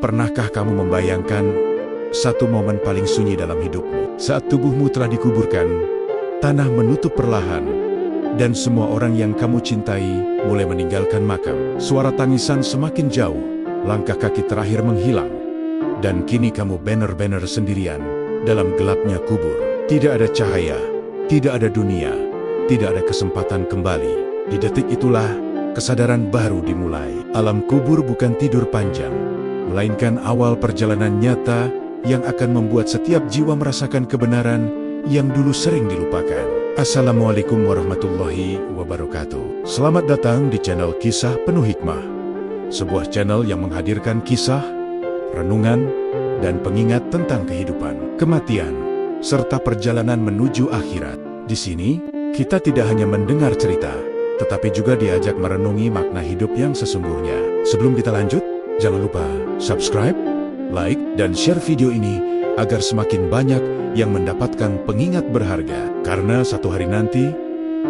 Pernahkah kamu membayangkan satu momen paling sunyi dalam hidupmu? Saat tubuhmu telah dikuburkan, tanah menutup perlahan, dan semua orang yang kamu cintai mulai meninggalkan makam. Suara tangisan semakin jauh, langkah kaki terakhir menghilang, dan kini kamu benar-benar sendirian dalam gelapnya kubur. Tidak ada cahaya, tidak ada dunia, tidak ada kesempatan kembali. Di detik itulah kesadaran baru dimulai. Alam kubur bukan tidur panjang, melainkan awal perjalanan nyata yang akan membuat setiap jiwa merasakan kebenaran yang dulu sering dilupakan. Assalamualaikum warahmatullahi wabarakatuh. Selamat datang di channel Kisah Penuh Hikmah, sebuah channel yang menghadirkan kisah, renungan, dan pengingat tentang kehidupan, kematian, serta perjalanan menuju akhirat. Di sini, kita tidak hanya mendengar cerita, tetapi juga diajak merenungi makna hidup yang sesungguhnya. Sebelum kita lanjut, jangan lupa subscribe, like, dan share video ini agar semakin banyak yang mendapatkan pengingat berharga. Karena satu hari nanti,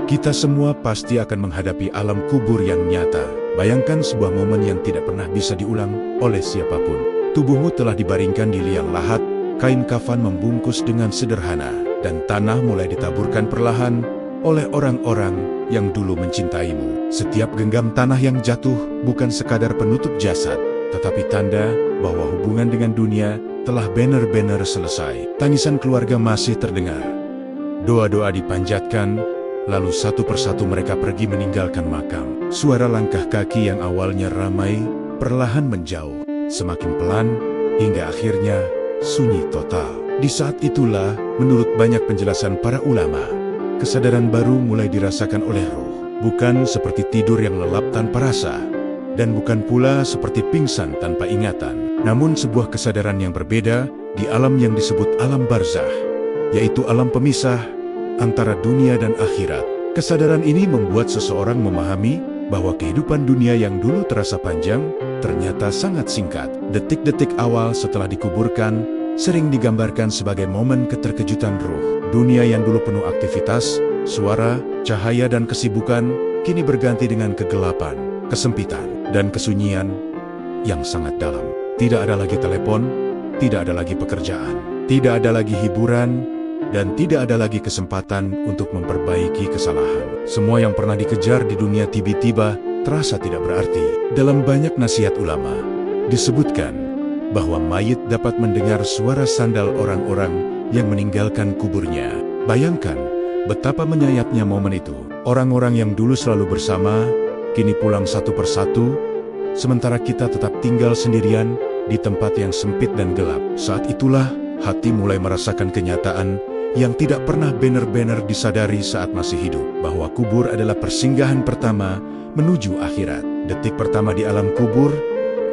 kita semua pasti akan menghadapi alam kubur yang nyata. Bayangkan sebuah momen yang tidak pernah bisa diulang oleh siapapun. Tubuhmu telah dibaringkan di liang lahat, kain kafan membungkus dengan sederhana, dan tanah mulai ditaburkan perlahan oleh orang-orang yang dulu mencintaimu. Setiap genggam tanah yang jatuh bukan sekadar penutup jasad, tetapi tanda bahwa hubungan dengan dunia telah benar-benar selesai. Tangisan keluarga masih terdengar. Doa-doa dipanjatkan, lalu satu persatu mereka pergi meninggalkan makam. Suara langkah kaki yang awalnya ramai perlahan menjauh, semakin pelan, hingga akhirnya sunyi total. Di saat itulah, menurut banyak penjelasan para ulama, kesadaran baru mulai dirasakan oleh ruh. Bukan seperti tidur yang lelap tanpa rasa, dan bukan pula seperti pingsan tanpa ingatan, namun sebuah kesadaran yang berbeda di alam yang disebut alam barzah, yaitu alam pemisah antara dunia dan akhirat. Kesadaran ini membuat seseorang memahami bahwa kehidupan dunia yang dulu terasa panjang, ternyata sangat singkat. Detik-detik awal setelah dikuburkan sering digambarkan sebagai momen keterkejutan ruh. Dunia yang dulu penuh aktivitas, suara, cahaya, dan kesibukan, kini berganti dengan kegelapan, kesempitan, dan kesunyian yang sangat dalam. Tidak ada lagi telepon, tidak ada lagi pekerjaan, tidak ada lagi hiburan, dan tidak ada lagi kesempatan untuk memperbaiki kesalahan. Semua yang pernah dikejar di dunia tiba-tiba terasa tidak berarti. Dalam banyak nasihat ulama, disebutkan bahwa mayit dapat mendengar suara sandal orang-orang yang meninggalkan kuburnya. Bayangkan betapa menyayatnya momen itu. Orang-orang yang dulu selalu bersama, kini pulang satu persatu, sementara kita tetap tinggal sendirian di tempat yang sempit dan gelap. Saat itulah, hati mulai merasakan kenyataan yang tidak pernah benar-benar disadari saat masih hidup, bahwa kubur adalah persinggahan pertama menuju akhirat. Detik pertama di alam kubur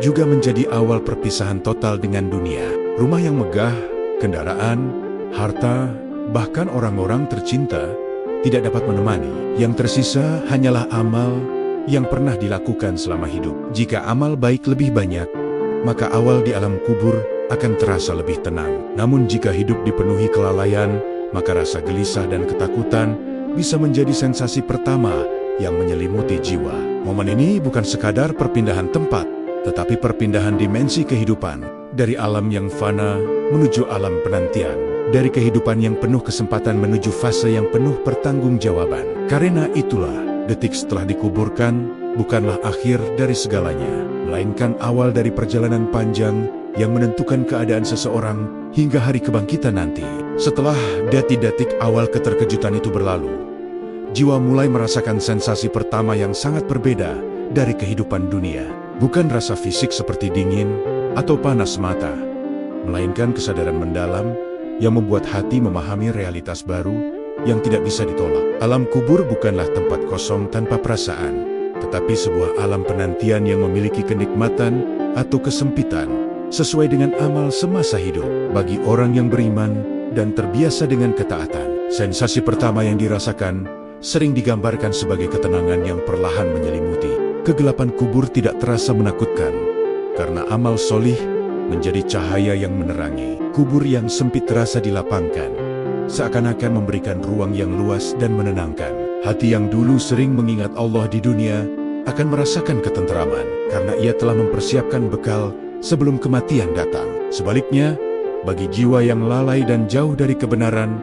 juga menjadi awal perpisahan total dengan dunia. Rumah yang megah, kendaraan, harta, bahkan orang-orang tercinta tidak dapat menemani. Yang tersisa hanyalah amal yang pernah dilakukan selama hidup. Jika amal baik lebih banyak, maka awal di alam kubur akan terasa lebih tenang. Namun jika hidup dipenuhi kelalaian, maka rasa gelisah dan ketakutan bisa menjadi sensasi pertama yang menyelimuti jiwa. Momen ini bukan sekadar perpindahan tempat, tetapi perpindahan dimensi kehidupan, dari alam yang fana menuju alam penantian, dari kehidupan yang penuh kesempatan menuju fase yang penuh pertanggungjawaban. Karena itulah, detik setelah dikuburkan bukanlah akhir dari segalanya, melainkan awal dari perjalanan panjang yang menentukan keadaan seseorang hingga hari kebangkitan nanti. Setelah detik-detik awal keterkejutan itu berlalu, jiwa mulai merasakan sensasi pertama yang sangat berbeda dari kehidupan dunia. Bukan rasa fisik seperti dingin atau panas mata, melainkan kesadaran mendalam yang membuat hati memahami realitas baru yang tidak bisa ditolak. Alam kubur bukanlah tempat kosong tanpa perasaan, tetapi sebuah alam penantian yang memiliki kenikmatan atau kesempitan sesuai dengan amal semasa hidup. Bagi orang yang beriman dan terbiasa dengan ketaatan, sensasi pertama yang dirasakan sering digambarkan sebagai ketenangan yang perlahan menyelimuti. Kegelapan kubur tidak terasa menakutkan, karena amal solih menjadi cahaya yang menerangi. Kubur yang sempit terasa dilapangkan, seakan-akan memberikan ruang yang luas dan menenangkan. Hati yang dulu sering mengingat Allah di dunia akan merasakan ketenteraman, karena ia telah mempersiapkan bekal sebelum kematian datang. Sebaliknya, bagi jiwa yang lalai dan jauh dari kebenaran,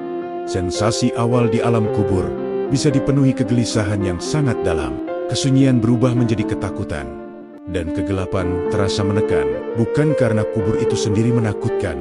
sensasi awal di alam kubur bisa dipenuhi kegelisahan yang sangat dalam. Kesunyian berubah menjadi ketakutan, dan kegelapan terasa menekan, bukan karena kubur itu sendiri menakutkan,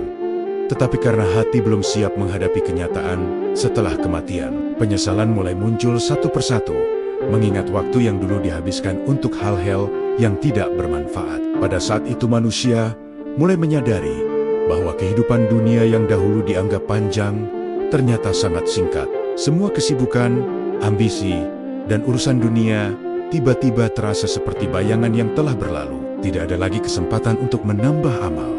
tetapi karena hati belum siap menghadapi kenyataan setelah kematian. Penyesalan mulai muncul satu persatu, mengingat waktu yang dulu dihabiskan untuk hal-hal yang tidak bermanfaat. Pada saat itu manusia mulai menyadari bahwa kehidupan dunia yang dahulu dianggap panjang, ternyata sangat singkat. Semua kesibukan, ambisi, dan urusan dunia tiba-tiba terasa seperti bayangan yang telah berlalu. Tidak ada lagi kesempatan untuk menambah amal.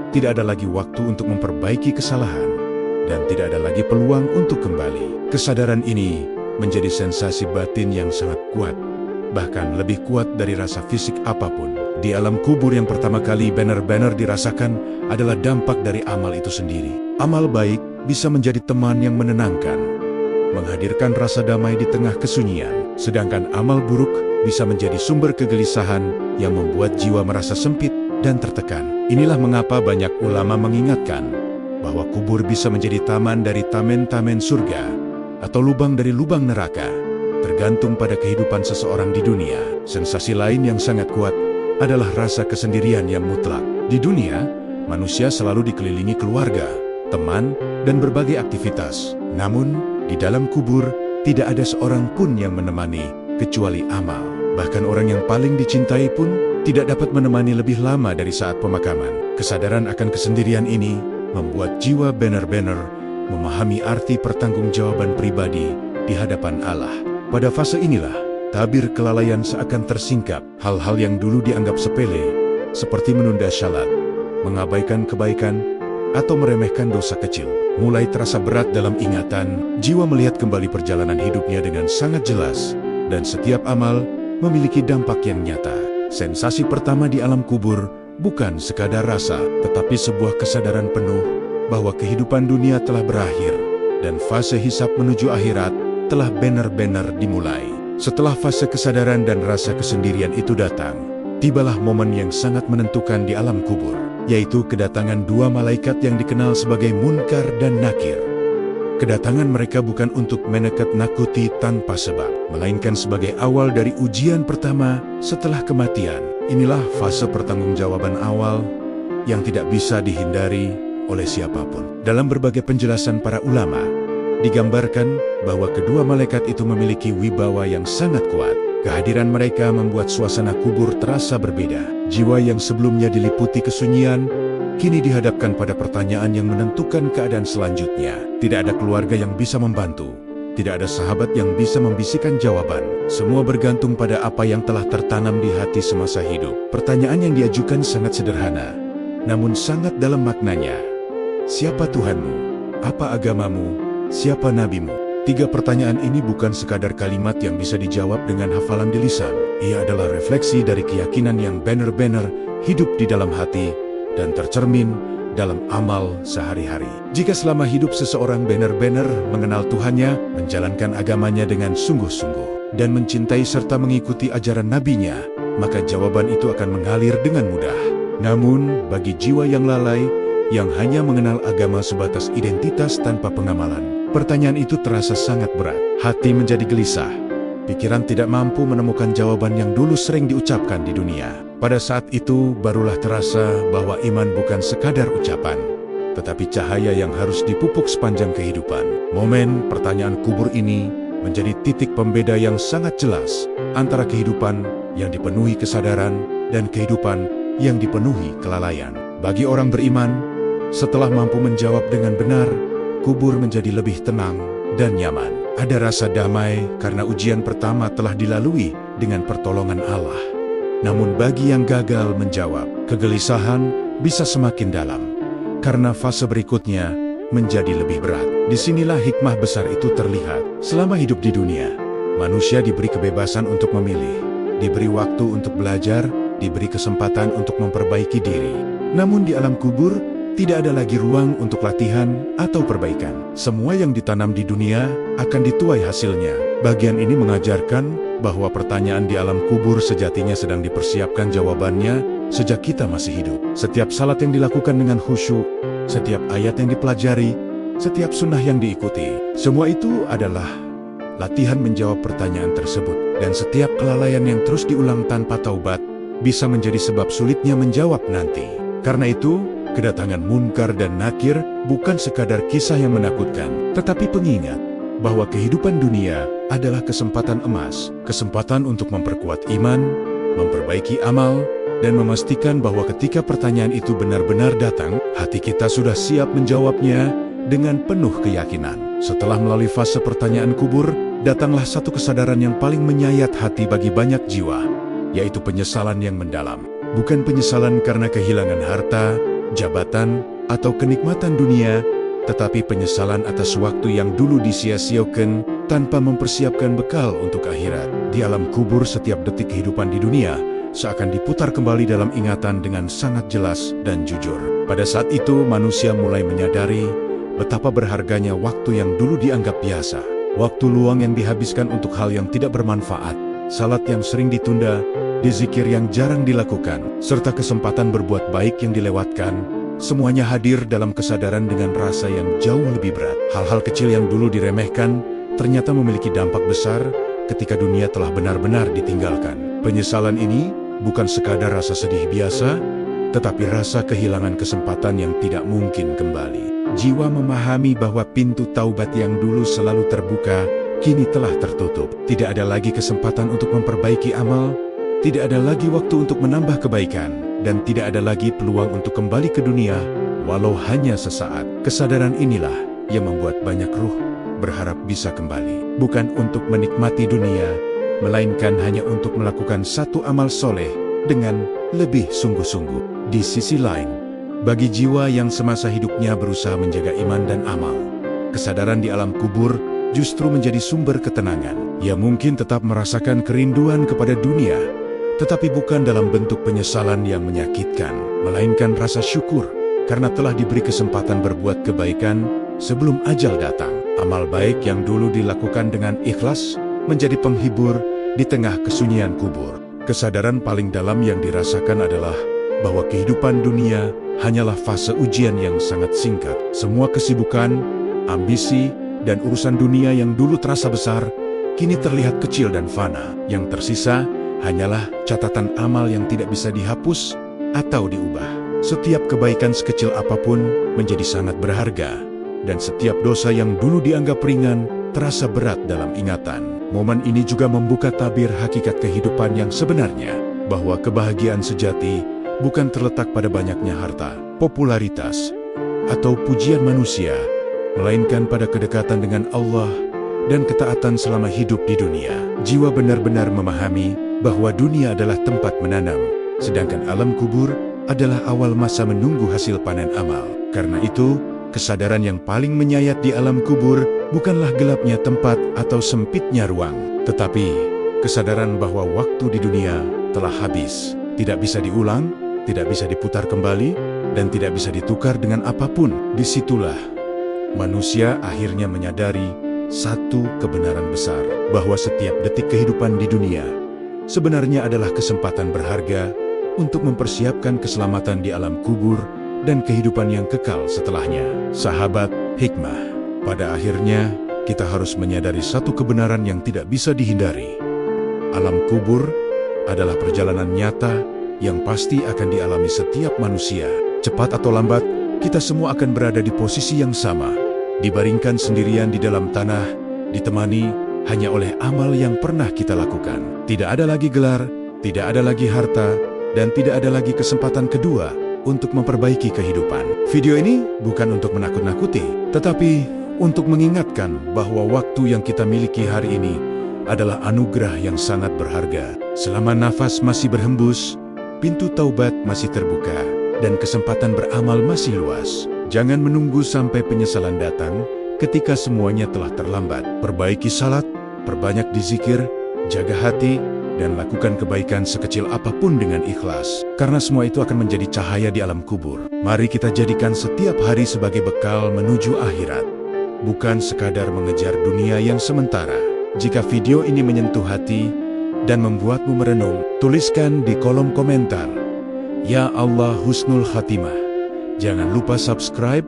Tidak ada lagi waktu untuk memperbaiki kesalahan. Dan tidak ada lagi peluang untuk kembali. Kesadaran ini menjadi sensasi batin yang sangat kuat. Bahkan lebih kuat dari rasa fisik apapun. Di alam kubur yang pertama kali benar-benar dirasakan adalah dampak dari amal itu sendiri. Amal baik bisa menjadi teman yang menenangkan, menghadirkan rasa damai di tengah kesunyian. Sedangkan amal buruk bisa menjadi sumber kegelisahan yang membuat jiwa merasa sempit dan tertekan. Inilah mengapa banyak ulama mengingatkan bahwa kubur bisa menjadi taman dari tamen-tamen surga atau lubang dari lubang neraka, tergantung pada kehidupan seseorang di dunia. Sensasi lain yang sangat kuat adalah rasa kesendirian yang mutlak. Di dunia, manusia selalu dikelilingi keluarga, teman, dan berbagai aktivitas. Namun, di dalam kubur, tidak ada seorang pun yang menemani, kecuali amal. Bahkan orang yang paling dicintai pun tidak dapat menemani lebih lama dari saat pemakaman. Kesadaran akan kesendirian ini membuat jiwa benar-benar memahami arti pertanggungjawaban pribadi di hadapan Allah. Pada fase inilah, tabir kelalaian seakan tersingkap. Hal-hal yang dulu dianggap sepele, seperti menunda syalat, mengabaikan kebaikan, atau meremehkan dosa kecil, mulai terasa berat dalam ingatan. Jiwa melihat kembali perjalanan hidupnya dengan sangat jelas, dan setiap amal memiliki dampak yang nyata. Sensasi pertama di alam kubur bukan sekadar rasa, tetapi sebuah kesadaran penuh bahwa kehidupan dunia telah berakhir, dan fase hisab menuju akhirat telah benar-benar dimulai. Setelah fase kesadaran dan rasa kesendirian itu datang, tibalah momen yang sangat menentukan di alam kubur, yaitu kedatangan dua malaikat yang dikenal sebagai Munkar dan Nakir. Kedatangan mereka bukan untuk menakut-nakuti tanpa sebab, melainkan sebagai awal dari ujian pertama setelah kematian. Inilah fase pertanggungjawaban awal yang tidak bisa dihindari oleh siapapun. Dalam berbagai penjelasan para ulama, digambarkan bahwa kedua malaikat itu memiliki wibawa yang sangat kuat. Kehadiran mereka membuat suasana kubur terasa berbeda. Jiwa yang sebelumnya diliputi kesunyian, kini dihadapkan pada pertanyaan yang menentukan keadaan selanjutnya. Tidak ada keluarga yang bisa membantu. Tidak ada sahabat yang bisa membisikkan jawaban. Semua bergantung pada apa yang telah tertanam di hati semasa hidup. Pertanyaan yang diajukan sangat sederhana, namun sangat dalam maknanya. Siapa Tuhanmu? Apa agamamu? Siapa nabimu? Tiga pertanyaan ini bukan sekadar kalimat yang bisa dijawab dengan hafalan di lisan. Ia adalah refleksi dari keyakinan yang benar-benar hidup di dalam hati dan tercermin dalam amal sehari-hari. Jika selama hidup seseorang benar-benar mengenal Tuhannya, menjalankan agamanya dengan sungguh-sungguh, dan mencintai serta mengikuti ajaran nabinya, maka jawaban itu akan mengalir dengan mudah. Namun, bagi jiwa yang lalai, yang hanya mengenal agama sebatas identitas tanpa pengamalan, pertanyaan itu terasa sangat berat. Hati menjadi gelisah. Pikiran tidak mampu menemukan jawaban yang dulu sering diucapkan di dunia. Pada saat itu, barulah terasa bahwa iman bukan sekadar ucapan, tetapi cahaya yang harus dipupuk sepanjang kehidupan. Momen pertanyaan kubur ini menjadi titik pembeda yang sangat jelas antara kehidupan yang dipenuhi kesadaran dan kehidupan yang dipenuhi kelalaian. Bagi orang beriman, setelah mampu menjawab dengan benar, kubur menjadi lebih tenang dan nyaman. Ada rasa damai karena ujian pertama telah dilalui dengan pertolongan Allah. Namun bagi yang gagal menjawab, kegelisahan bisa semakin dalam, karena fase berikutnya menjadi lebih berat. Disinilah hikmah besar itu terlihat. Selama hidup di dunia, manusia diberi kebebasan untuk memilih, diberi waktu untuk belajar, diberi kesempatan untuk memperbaiki diri. Namun di alam kubur, tidak ada lagi ruang untuk latihan atau perbaikan. Semua yang ditanam di dunia akan dituai hasilnya. Bagian ini mengajarkan bahwa pertanyaan di alam kubur sejatinya sedang dipersiapkan jawabannya sejak kita masih hidup. Setiap salat yang dilakukan dengan khusyuk, setiap ayat yang dipelajari, setiap sunnah yang diikuti, semua itu adalah latihan menjawab pertanyaan tersebut. Dan setiap kelalaian yang terus diulang tanpa taubat bisa menjadi sebab sulitnya menjawab nanti. Karena itu, kedatangan Munkar dan Nakir bukan sekadar kisah yang menakutkan, tetapi pengingat bahwa kehidupan dunia adalah kesempatan emas, kesempatan untuk memperkuat iman, memperbaiki amal, dan memastikan bahwa ketika pertanyaan itu benar-benar datang, hati kita sudah siap menjawabnya dengan penuh keyakinan. Setelah melalui fase pertanyaan kubur, datanglah satu kesadaran yang paling menyayat hati bagi banyak jiwa, yaitu penyesalan yang mendalam. Bukan penyesalan karena kehilangan harta, jabatan, atau kenikmatan dunia, tetapi penyesalan atas waktu yang dulu disia-siakan tanpa mempersiapkan bekal untuk akhirat. Di alam kubur, setiap detik kehidupan di dunia seakan diputar kembali dalam ingatan dengan sangat jelas dan jujur. Pada saat itu, manusia mulai menyadari betapa berharganya waktu yang dulu dianggap biasa. Waktu luang yang dihabiskan untuk hal yang tidak bermanfaat, salat yang sering ditunda, zikir yang jarang dilakukan, serta kesempatan berbuat baik yang dilewatkan, semuanya hadir dalam kesadaran dengan rasa yang jauh lebih berat. Hal-hal kecil yang dulu diremehkan ternyata memiliki dampak besar ketika dunia telah benar-benar ditinggalkan. Penyesalan ini bukan sekadar rasa sedih biasa, tetapi rasa kehilangan kesempatan yang tidak mungkin kembali. Jiwa memahami bahwa pintu taubat yang dulu selalu terbuka, kini telah tertutup. Tidak ada lagi kesempatan untuk memperbaiki amal, tidak ada lagi waktu untuk menambah kebaikan, dan tidak ada lagi peluang untuk kembali ke dunia, walau hanya sesaat. Kesadaran inilah yang membuat banyak ruh berharap bisa kembali. Bukan untuk menikmati dunia, melainkan hanya untuk melakukan satu amal soleh dengan lebih sungguh-sungguh. Di sisi lain, bagi jiwa yang semasa hidupnya berusaha menjaga iman dan amal, kesadaran di alam kubur justru menjadi sumber ketenangan. Ia mungkin tetap merasakan kerinduan kepada dunia, tetapi bukan dalam bentuk penyesalan yang menyakitkan, melainkan rasa syukur karena telah diberi kesempatan berbuat kebaikan sebelum ajal datang. Amal baik yang dulu dilakukan dengan ikhlas menjadi penghibur di tengah kesunyian kubur. Kesadaran paling dalam yang dirasakan adalah bahwa kehidupan dunia hanyalah fase ujian yang sangat singkat. Semua kesibukan, ambisi, dan urusan dunia yang dulu terasa besar, kini terlihat kecil dan fana. Yang tersisa hanyalah catatan amal yang tidak bisa dihapus atau diubah. Setiap kebaikan sekecil apapun menjadi sangat berharga, dan setiap dosa yang dulu dianggap ringan terasa berat dalam ingatan. Momen ini juga membuka tabir hakikat kehidupan yang sebenarnya, bahwa kebahagiaan sejati bukan terletak pada banyaknya harta, popularitas, atau pujian manusia, melainkan pada kedekatan dengan Allah dan ketaatan selama hidup di dunia. Jiwa benar-benar memahami bahwa dunia adalah tempat menanam, sedangkan alam kubur adalah awal masa menunggu hasil panen amal. Karena itu, kesadaran yang paling menyayat di alam kubur bukanlah gelapnya tempat atau sempitnya ruang, tetapi kesadaran bahwa waktu di dunia telah habis, tidak bisa diulang, tidak bisa diputar kembali, dan tidak bisa ditukar dengan apapun. Disitulah manusia akhirnya menyadari satu kebenaran besar, bahwa setiap detik kehidupan di dunia sebenarnya adalah kesempatan berharga untuk mempersiapkan keselamatan di alam kubur dan kehidupan yang kekal setelahnya. Sahabat hikmah, pada akhirnya kita harus menyadari satu kebenaran yang tidak bisa dihindari. Alam kubur adalah perjalanan nyata yang pasti akan dialami setiap manusia. Cepat atau lambat, kita semua akan berada di posisi yang sama, dibaringkan sendirian di dalam tanah, ditemani hanya oleh amal yang pernah kita lakukan. Tidak ada lagi gelar, tidak ada lagi harta, dan tidak ada lagi kesempatan kedua untuk memperbaiki kehidupan. Video ini bukan untuk menakut-nakuti, tetapi untuk mengingatkan bahwa waktu yang kita miliki hari ini adalah anugerah yang sangat berharga. Selama nafas masih berhembus, pintu taubat masih terbuka, dan kesempatan beramal masih luas. Jangan menunggu sampai penyesalan datang ketika semuanya telah terlambat. Perbaiki salat, perbanyak dizikir, jaga hati, dan lakukan kebaikan sekecil apapun dengan ikhlas. Karena semua itu akan menjadi cahaya di alam kubur. Mari kita jadikan setiap hari sebagai bekal menuju akhirat, bukan sekadar mengejar dunia yang sementara. Jika video ini menyentuh hati dan membuatmu merenung, tuliskan di kolom komentar, Ya Allah husnul khatimah. Jangan lupa subscribe,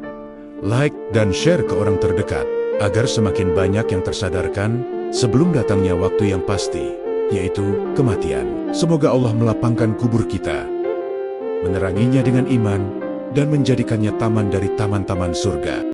like, dan share ke orang terdekat, agar semakin banyak yang tersadarkan sebelum datangnya waktu yang pasti, yaitu kematian. Semoga Allah melapangkan kubur kita, meneranginya dengan iman, dan menjadikannya taman dari taman-taman surga.